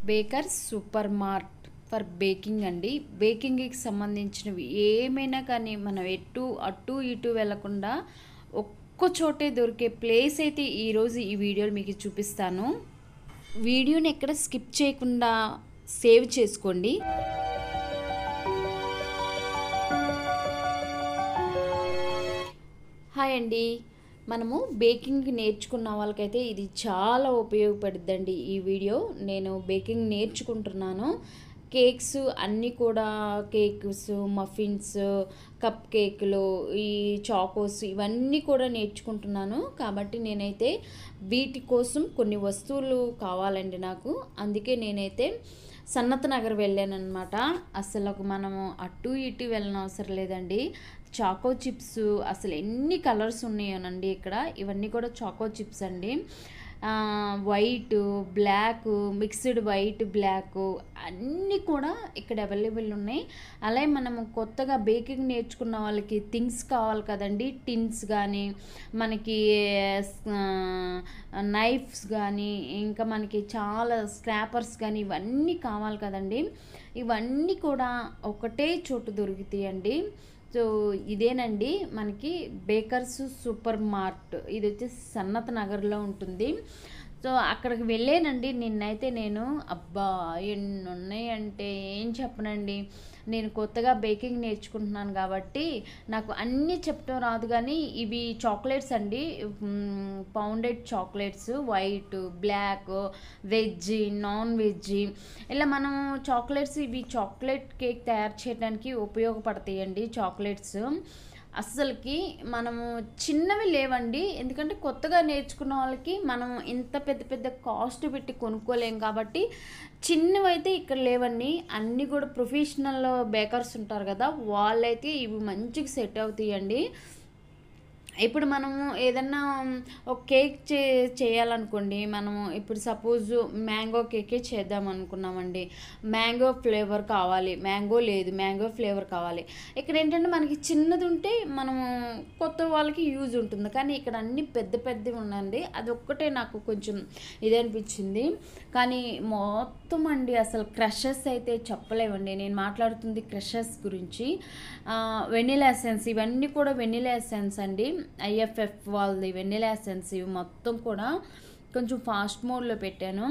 Baker super mart for baking అండి. బేకింగ్కి సంబంధించినవి ఏమైనా కానీ మనం అటు ఇటు వెళ్ళకుండా ఒక్క చోటే దొరికే ప్లేస్ అయితే ఈరోజు ఈ వీడియోలో మీకు చూపిస్తాను. వీడియోని ఎక్కడ స్కిప్ చేయకుండా సేవ్ చేసుకోండి. హాయ్ అండి. మనము బేకింగ్ నేర్చుకున్న వాళ్ళకైతే ఇది చాలా ఉపయోగపడుద్దండి. ఈ వీడియో నేను బేకింగ్ నేర్చుకుంటున్నాను. కేక్స్ అన్నీ కూడా కేక్స్, మఫిన్స్, కప్ కేకులు, ఈ చాకోస్ ఇవన్నీ కూడా నేర్చుకుంటున్నాను. కాబట్టి నేనైతే వీటి కోసం కొన్ని వస్తువులు కావాలండి నాకు. అందుకే నేనైతే సన్నత్ నగర్ వెళ్ళానమాట. అసలు మనము అటు ఇటు వెళ్ళిన అవసరం లేదండి. చాకో చిప్స్ అసలు ఎన్ని కలర్స్ ఉన్నాయోనండి ఇక్కడ. ఇవన్నీ కూడా చాకో చిప్స్ అండి. White, black, mixed white, black అన్నీ కూడా ఇక్కడ అవైలబుల్ ఉన్నాయి. అలాగే మనము కొత్తగా బేకింగ్ నేర్చుకున్న వాళ్ళకి థింగ్స్ కావాలి కదండి. టిన్స్ కానీ, మనకి నైఫ్స్ కానీ, ఇంకా మనకి చాలా స్క్రాపర్స్ కానీ ఇవన్నీ కావాలి కదండి. ఇవన్నీ కూడా ఒకటే చోటు దొరుకుతాయండి. సో ఇదేనండి మనకి బేకర్స్ సూపర్ మార్ట్. ఇది వచ్చేసి సన్నత్ నగర్లో ఉంటుంది. సో అక్కడికి వెళ్ళానండి నిన్నైతే నేను. అబ్బా ఎన్ని ఉన్నాయంటే ఏం చెప్పనండి. నేను కొత్తగా బేకింగ్ నేర్చుకుంటున్నాను కాబట్టి నాకు అన్నీ చెప్పడం రాదు. కానీ ఇవి చాక్లెట్స్ అండి, pounded chocolates, white, black, veg, non veg, ఇలా మనం చాక్లెట్స్, ఇవి చాక్లెట్ కేక్ తయారు చేయడానికి ఉపయోగపడతాయండి చాక్లెట్స్. అస్సలకి మనము చిన్నవి లేవండి. ఎందుకంటే కొత్తగా నేర్చుకున్న వాళ్ళకి మనం ఇంత పెద్ద పెద్ద కాస్ట్ పెట్టి కొనుక్కోలేం కాబట్టి చిన్నవైతే ఇక్కడ లేవండి. అన్నీ కూడా ప్రొఫెషనల్ బేకర్స్ ఉంటారు కదా, వాళ్ళైతే ఇవి మంచిగా సెట్ అవుతాయండి. ఇప్పుడు మనము ఏదన్నా ఒక కేక్ చేయాలనుకోండి. మనము ఇప్పుడు సపోజ్ మ్యాంగో కేకే చేద్దాం అనుకున్నామండి. మ్యాంగో ఫ్లేవర్ కావాలి, మ్యాంగో లేదు, మ్యాంగో ఫ్లేవర్ కావాలి. ఇక్కడ ఏంటంటే మనకి చిన్నది ఉంటే మనము కొత్త వాళ్ళకి యూజ్ ఉంటుంది. కానీ ఇక్కడ అన్నీ పెద్ద పెద్దవి ఉండండి. అది ఒక్కటే నాకు కొంచెం ఇది అనిపించింది. కానీ మొత్తం అండి అసలు క్రషెస్ అయితే చెప్పలేవండి. నేను మాట్లాడుతుంది క్రషెస్ గురించి. వెనిలా ఎసెన్స్, ఇవన్నీ కూడా వెనిలా ఎసెన్స్ అండి. ఐఎఫ్ఎఫ్ వాళ్ళది వెనిలా ఎసెన్స్. ఇవి మొత్తం కూడా కొంచెం ఫాస్ట్ మోడ్లో పెట్టాను.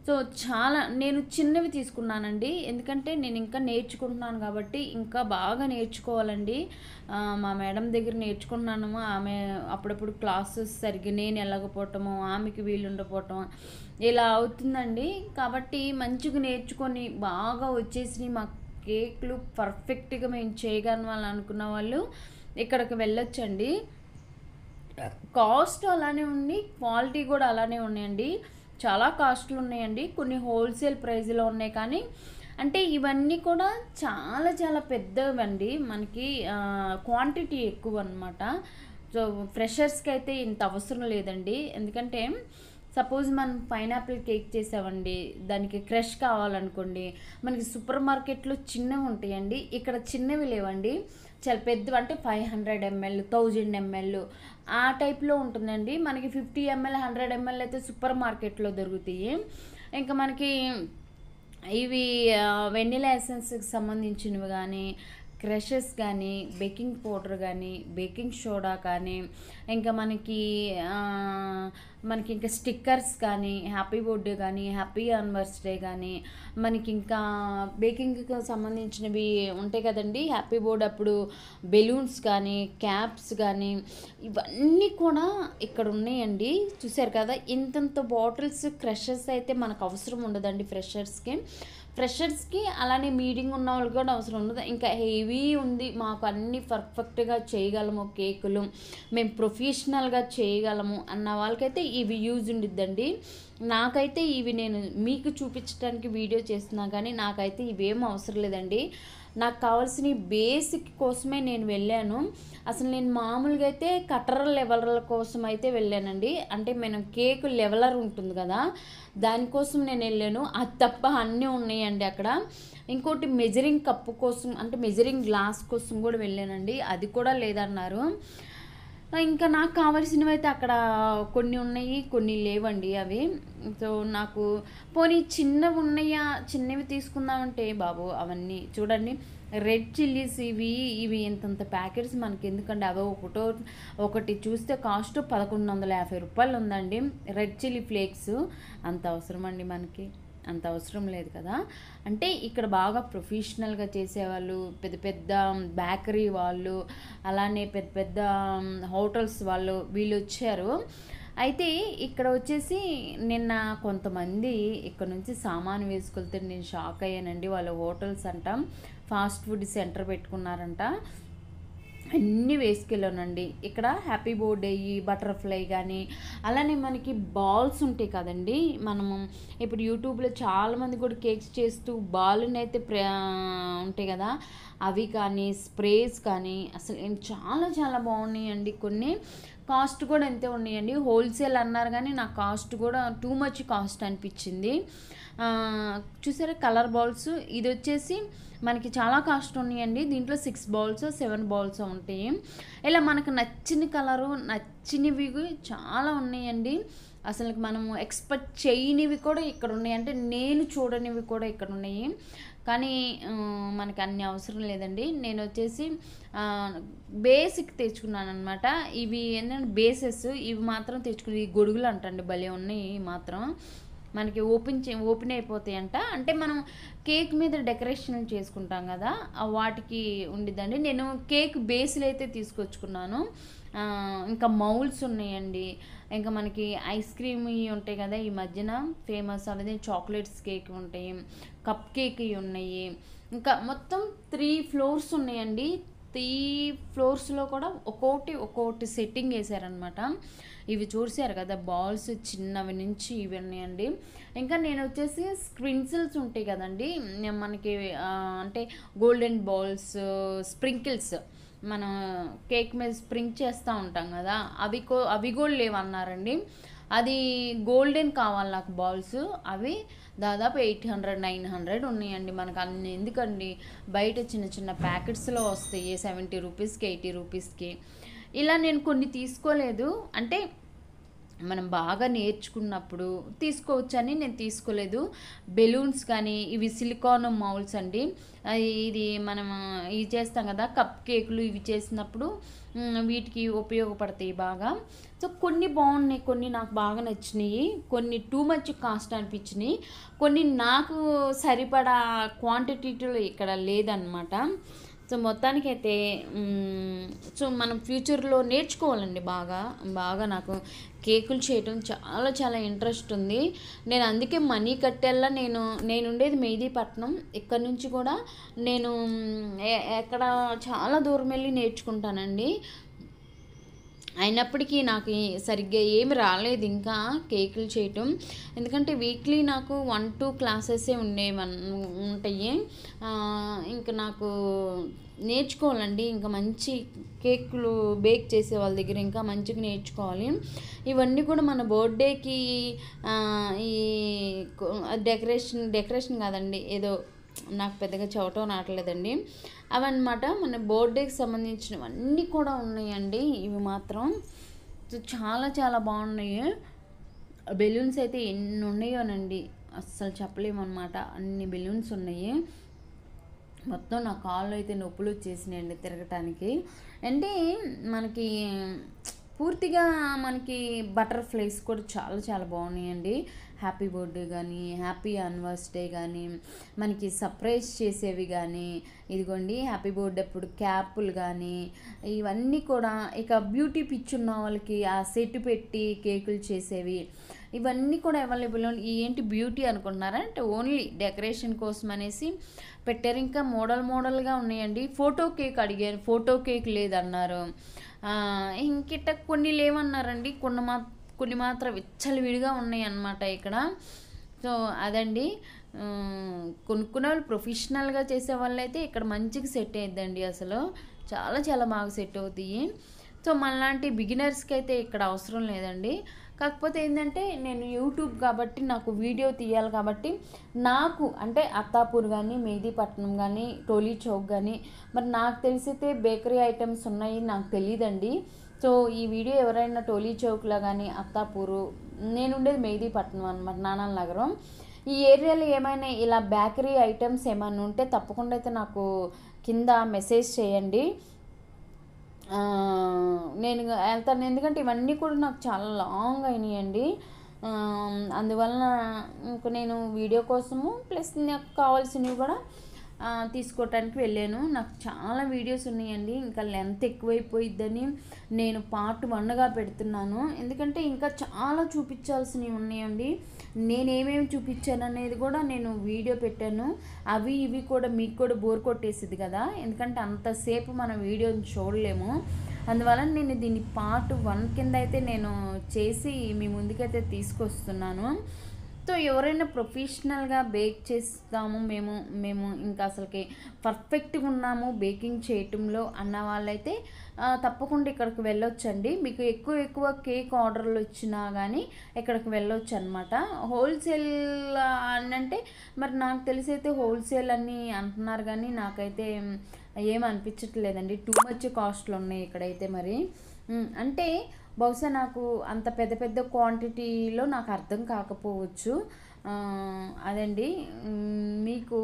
సో చాలా నేను చిన్నవి తీసుకున్నానండి. ఎందుకంటే నేను ఇంకా నేర్చుకుంటున్నాను కాబట్టి ఇంకా బాగా నేర్చుకోవాలండి. మా మేడం దగ్గర నేర్చుకుంటున్నాను. ఆమె అప్పుడప్పుడు క్లాసెస్ సరిగ్గా నేను వెళ్ళకపోవటము, ఆమెకి వీలు ఉండకపోవటం ఇలా అవుతుందండి. కాబట్టి మంచిగా నేర్చుకొని బాగా వచ్చేసి మా కేక్లు పర్ఫెక్ట్గా మేము చేయగలను వాళ్ళు అనుకున్న వాళ్ళు ఇక్కడికి వెళ్ళొచ్చండి. కాస్ట్ అలానే ఉంది, క్వాలిటీ కూడా అలానే ఉన్నాయండి. చాలా కాస్ట్లు ఉన్నాయండి, కొన్ని హోల్సేల్ ప్రైస్లో ఉన్నాయి. కానీ అంటే ఇవన్నీ కూడా చాలా చాలా పెద్దవండి. మనకి క్వాంటిటీ ఎక్కువ అనమాట. సో ఫ్రెషర్స్కి అయితే ఇంత అవసరం లేదండి. ఎందుకంటే సపోజ్ మనం పైనాపిల్ కేక్ చేసామండి, దానికి క్రష్ కావాలనుకోండి, మనకి సూపర్ మార్కెట్లో చిన్నవి ఉంటాయండి. ఇక్కడ చిన్నవి లేవండి, చాలా పెద్దవి. అంటే 500 ml, 1000 ml ఆ టైప్లో ఉంటుందండి. మనకి 50 ml, 100 ml అయితే సూపర్ మార్కెట్లో దొరుకుతాయి. ఇంకా మనకి ఇవి వెనిలా ఎసెన్స్కి సంబంధించినవి కానీ, క్రషెస్ కానీ, బేకింగ్ పౌడర్ కానీ, బేకింగ్ సోడా కానీ, ఇంకా మనకి ఇంకా స్టిక్కర్స్ కానీ, హ్యాపీ బర్త్డే కానీ, హ్యాపీ యానివర్సరీ కానీ, మనకి ఇంకా బేకింగ్కి సంబంధించినవి ఉంటాయి కదండి. హ్యాపీ బర్త్డే అప్పుడు బెలూన్స్ కానీ, క్యాప్స్ కానీ, ఇవన్నీ కూడా ఇక్కడ ఉన్నాయండి. చూసారు కదా, ఇంతంత బాటిల్స్. క్రషెస్ అయితే మనకు అవసరం ఉండదండి ఫ్రెషర్స్కి. అలానే మీడియం ఉన్న వాళ్ళు కూడా అవసరం ఉండదు. ఇంకా హెవీ ఉంది, మాకు అన్నీ పర్ఫెక్ట్గా చేయగలము కేకులు, మేము ప్రొఫెషనల్గా చేయగలము అన్న వాళ్ళకైతే ఇవి యూజ్ ఉండిద్దండి. నాకైతే ఇవి నేను మీకు చూపించడానికి వీడియో చేస్తున్నా, కానీ నాకైతే ఇవేం అవసరం లేదండి. నాకు కావాల్సిన బేసిక్ కోసమే నేను వెళ్ళాను. అసలు నేను మామూలుగా అయితే కటర్ లెవెలర్ల కోసం అయితే వెళ్ళానండి. అంటే మనం కేక్ లెవెలర్ ఉంటుంది కదా, దానికోసం నేను వెళ్ళాను. అది తప్ప అన్నీ ఉన్నాయండి అక్కడ. ఇంకోటి మెజరింగ్ కప్పు కోసం, అంటే మెజరింగ్ గ్లాస్ కోసం కూడా వెళ్ళానండి. అది కూడా లేదన్నారు. ఇంకా నాకు కావాల్సినవి అయితే అక్కడ కొన్ని ఉన్నాయి, కొన్ని లేవండి అవి. సో నాకు పోనీ చిన్నవి ఉన్నాయా, చిన్నవి తీసుకుందామంటే బాబు అవన్నీ చూడండి, రెడ్ చిల్లీస్ ఇవి ఇంతంత ప్యాకెట్స్ మనకి ఎందుకండి, అవో ఒకటి చూస్తే కాస్ట్ 1150 రూపాయలు ఉందండి. రెడ్ చిల్లీ ఫ్లేక్స్ అంత అవసరం అండి మనకి, అంత అవసరం లేదు కదా. అంటే ఇక్కడ బాగా ప్రొఫెషనల్గా చేసేవాళ్ళు, పెద్ద పెద్ద బేకరీ వాళ్ళు, అలానే పెద్ద పెద్ద హోటల్స్ వాళ్ళు వీళ్ళు వచ్చారు. అయితే ఇక్కడ వచ్చేసి నిన్న కొంతమంది ఇక్కడ నుంచి సామాను వేసుకెళ్తే నేను షాక్ అయ్యానండి. వాళ్ళ హోటల్స్ అంట ఫాస్ట్ ఫుడ్ సెంటర్ పెట్టుకున్నారంట, అన్నీ వేసుకెళ్ళానండి. ఇక్కడ హ్యాపీ బర్త్డే బటర్ఫ్లై కానీ, అలానే మనకి బాల్స్ ఉంటాయి కదండి, మనము ఇప్పుడు యూట్యూబ్లో చాలామంది కూడా కేక్స్ చేస్తూ బాల్ని అయితే ఉంటాయి కదా, అవి కానీ స్ప్రేస్ కానీ అసలు చాలా చాలా బాగున్నాయండి. కొన్ని కాస్ట్ కూడా ఎంతే ఉన్నాయండి, హోల్సేల్ అన్నారు కానీ నాకు కాస్ట్ కూడా టూ మచ్ కాస్ట్ అనిపించింది. చూసారా కలర్ బాల్స్, ఇది వచ్చేసి మనకి చాలా కాస్ట్ ఉన్నాయండి. దీంట్లో 6 బాల్స్ 7 బాల్స్ ఉంటాయి. ఇలా మనకు నచ్చిన కలరు నచ్చినవి చాలా ఉన్నాయండి. అసలు మనము ఎక్స్పెక్ట్ చేయనివి కూడా ఇక్కడ ఉన్నాయి, అంటే నేను చూడనివి కూడా ఇక్కడ ఉన్నాయి. కానీ మనకి అన్ని అవసరం లేదండి. నేను వచ్చేసి బేసిక్ తెచ్చుకున్నాను అనమాట. ఇవి ఏంటంటే బేసెస్, ఇవి మాత్రం తెచ్చుకుని, ఈ గొడుగులు అంటండి భలే ఉన్నాయి మాత్రం, మనకి ఓపెన్ అయిపోతాయంట. అంటే మనం కేక్ మీద డెకరేషన్ చేసుకుంటాం కదా, వాటికి ఉండిద్దండి. నేను కేక్ బేస్లు అయితే తీసుకొచ్చుకున్నాను. ఇంకా మౌల్స్ ఉన్నాయండి. ఇంకా మనకి ఐస్ క్రీమ్ ఇవి ఉంటాయి కదా, ఈ మధ్యన ఫేమస్ అవి చాక్లెట్స్ కేక్ ఉంటాయి, కప్ కేక్ ఇవి ఉన్నాయి. ఇంకా మొత్తం 3 ఫ్లోర్స్ ఉన్నాయండి. 3 ఫ్లోర్స్లో కూడా ఒక్కొక్కటి సెట్టింగ్ వేసారనమాట. ఇవి చూసారు కదా బాల్స్, చిన్నవి నుంచి ఇవి ఉన్నాయండి. ఇంకా నేను వచ్చేసి స్ప్రింకిల్స్ ఉంటాయి కదండి మనకి, అంటే గోల్డెన్ బాల్స్, స్ప్రింకిల్స్ మనం కేక్ మీద స్ప్రింక్ చేస్తూ ఉంటాం కదా, అవి కూడా లేవన్నారండి. అది గోల్డెన్ కావాలి నాకు బాల్స్, అవి దాదాపు 800-900 ఉన్నాయండి. మనకు అన్ని ఎందుకండి, బయట చిన్న చిన్న ప్యాకెట్స్లో వస్తాయి 70 రూపీస్కి 80 రూపీస్కి. ఇలా నేను కొన్ని తీసుకోలేదు, అంటే మనం బాగా నేర్చుకున్నప్పుడు తీసుకోవచ్చని నేను తీసుకోలేదు. బెలూన్స్ కానీ, ఇవి సిలికాన్ మౌల్స్ అండి. ఇది మనం ఇవి చేస్తాం కదా కప్ కేకులు, ఇవి చేసినప్పుడు వీటికి ఉపయోగపడతాయి బాగా. సో కొన్ని బాగున్నాయి, కొన్ని నాకు బాగా నచ్చినాయి, కొన్ని టూ మచ్ కాస్ట్ అనిపించినాయి, కొన్ని నాకు సరిపడా క్వాంటిటీలో ఇక్కడ లేదనమాట. సో మొత్తానికైతే సో మనం ఫ్యూచర్లో నేర్చుకోవాలండి. బాగా నాకు కేకులు చేయటం చాలా చాలా ఇంట్రెస్ట్ ఉంది. నేను అందుకే మనీ కట్టేలా నేను ఉండేది మెహదీపట్నం. ఇక్కడ నుంచి కూడా నేను ఎక్కడ చాలా దూరం వెళ్ళి నేర్చుకుంటానండి. అయినప్పటికీ నాకు సరిగ్గా ఏమి రాలేదు ఇంకా కేకులు చేయటం, ఎందుకంటే వీక్లీ నాకు 1-2 క్లాసెసే ఉంటాయి. ఇంకా నాకు నేర్చుకోవాలండి, ఇంకా మంచి కేకులు బేక్ చేసే వాళ్ళ దగ్గర ఇంకా మంచిగా నేర్చుకోవాలి. ఇవన్నీ కూడా మన బర్త్డేకి ఈ డెకరేషన్ కాదండి, ఏదో నాకు పెద్దగా చవటం రావట్లేదండి, అవన్నమాట మన బర్త్డేకి సంబంధించినవన్నీ కూడా ఉన్నాయండి. ఇవి మాత్రం చాలా చాలా బాగున్నాయి. బెలూన్స్ అయితే ఎన్ని ఉన్నాయోనండి, అస్సలు చెప్పలేమన్నమాట, అన్ని బెలూన్స్ ఉన్నాయి. మొత్తం నా కాళ్ళు అయితే నొప్పులు వచ్చేసినాయండి తిరగటానికి. అంటే మనకి పూర్తిగా మనకి బటర్ఫ్లైస్ కూడా చాలా చాలా బాగున్నాయండి. హ్యాపీ బర్త్డే కానీ, హ్యాపీ యానివర్సరీ కానీ, మనకి సర్ప్రైజ్ చేసేవి కానీ, ఇదిగోండి హ్యాపీ బర్త్డే అప్పుడు క్యాపులు కానీ, ఇవన్నీ కూడా ఇక బ్యూటీ పిచ్ ఉన్న వాళ్ళకి ఆ సెట్ పెట్టి కేకులు చేసేవి, ఇవన్నీ కూడా అవైలబుల్. ఏంటి బ్యూటీ అనుకుంటున్నారా అంటే ఓన్లీ డెకరేషన్ కోసం అనేసి పెట్టారు. ఇంకా మోడల్గా ఉన్నాయండి. ఫోటో కేక్ అడిగారు, ఫోటో కేక్ లేదన్నారు. ఇంకిట కొన్ని లేవన్నారండి, కొన్ని మాత్రం విచ్చలవిడిగా ఉన్నాయి అన్నమాట ఇక్కడ. సో అదండి, కొనుక్కునే వాళ్ళు ప్రొఫెషనల్గా చేసే వాళ్ళు అయితే ఇక్కడ మంచిగా సెట్ అయ్యిద్దండి, అసలు చాలా చాలా బాగా సెట్ అవుతాయి. సో మనలాంటి బిగినర్స్కి అయితే ఇక్కడ అవసరం లేదండి. కాకపోతే ఏంటంటే నేను యూట్యూబ్ కాబట్టి నాకు వీడియో తీయాలి కాబట్టి, నాకు అంటే అత్తాపూర్ కానీ, మెహదీపట్నం కానీ, టోలీ చౌక్ కానీ, మరి నాకు తెలిసితే బేకరీ ఐటమ్స్ ఉన్నాయి నాకు తెలియదండి. సో సో ఈ వీడియో ఎవరైనా టోలీ చౌక్లో కానీ అత్తాపూరు, నేను ఉండేది మెహదీపట్నం అనమాట, నానాల నగరం. ఈ ఏరియాలో ఏమైనా ఇలా బేకరీ ఐటమ్స్ ఏమైనా ఉంటే తప్పకుండా అయితే నాకు కింద మెసేజ్ చేయండి, నేను వెళ్తాను. ఎందుకంటే ఇవన్నీ కూడా నాకు చాలా లాంగ్ అయినాయండి. అందువలన ఇంక నేను వీడియో కోసము ప్లస్ నాకు కావాల్సినవి కూడా తీసుకోవటానికి వెళ్ళాను. నాకు చాలా వీడియోస్ ఉన్నాయండి, ఇంకా లెంత్ ఎక్కువైపోయిద్దని నేను పార్ట్ 1గా పెడుతున్నాను. ఎందుకంటే ఇంకా చాలా చూపించాల్సినవి ఉన్నాయండి. నేనేమేమి చూపించాను అనేది కూడా నేను వీడియో పెట్టాను. అవి ఇవి కూడా మీకు కూడా బోర్ కొట్టేసిద్ది కదా, ఎందుకంటే అంతసేపు మనం వీడియోని చూడలేము. అందువలన నేను దీన్ని పార్ట్ 1 కింద అయితే నేను చేసి మీ ముందుకైతే తీసుకొస్తున్నాను. సో ఎవరైనా ప్రొఫెషనల్గా బేక్ చేస్తాము మేము ఇంకా అసలుకి పర్ఫెక్ట్గా ఉన్నాము బేకింగ్ చేయటంలో అన్న వాళ్ళైతే తప్పకుండా ఇక్కడికి వెళ్ళొచ్చండి. మీకు ఎక్కువ కేక్ ఆర్డర్లు వచ్చినా కానీ ఇక్కడికి వెళ్ళొచ్చు అనమాట. హోల్సేల్ అని అంటే మరి నాకు తెలిసి అయితే హోల్సేల్ అని అంటున్నారు, కానీ నాకైతే ఏం అనిపించట్లేదండి. టూ మచ్ కాస్ట్లు ఉన్నాయి ఇక్కడైతే. మరి అంటే బహుశా నాకు అంత పెద్ద క్వాంటిటీలో నాకు అర్థం కాకపోవచ్చు. అదండి, మీకు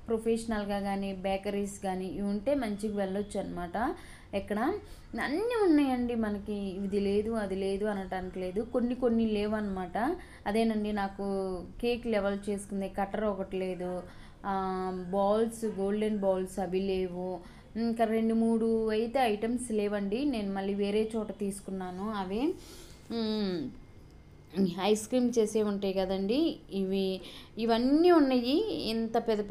ప్రొఫెషనల్గా కానీ బేకరీస్ కానీ ఇవి ఉంటే మంచిగా వెళ్ళొచ్చు అనమాట. ఎక్కడ అన్నీ ఉన్నాయండి మనకి, ఇది లేదు అది లేదు అనటానికి లేదు, కొన్ని లేవన్నమాట. అదేనండి, నాకు కేక్ లెవెల్ చేసుకుంది కటర్ ఒకటి లేదు, బాల్స్ గోల్డెన్ బాల్స్ అవి లేవు, ఇంకా 2-3 అయితే ఐటమ్స్ లేవండి. నేను మళ్ళీ వేరే చోట తీసుకున్నాను. అవి ఐస్ క్రీమ్ చేసే ఉంటాయి కదండి, ఇవన్నీ ఉన్నాయి. ఇంత పెద్ద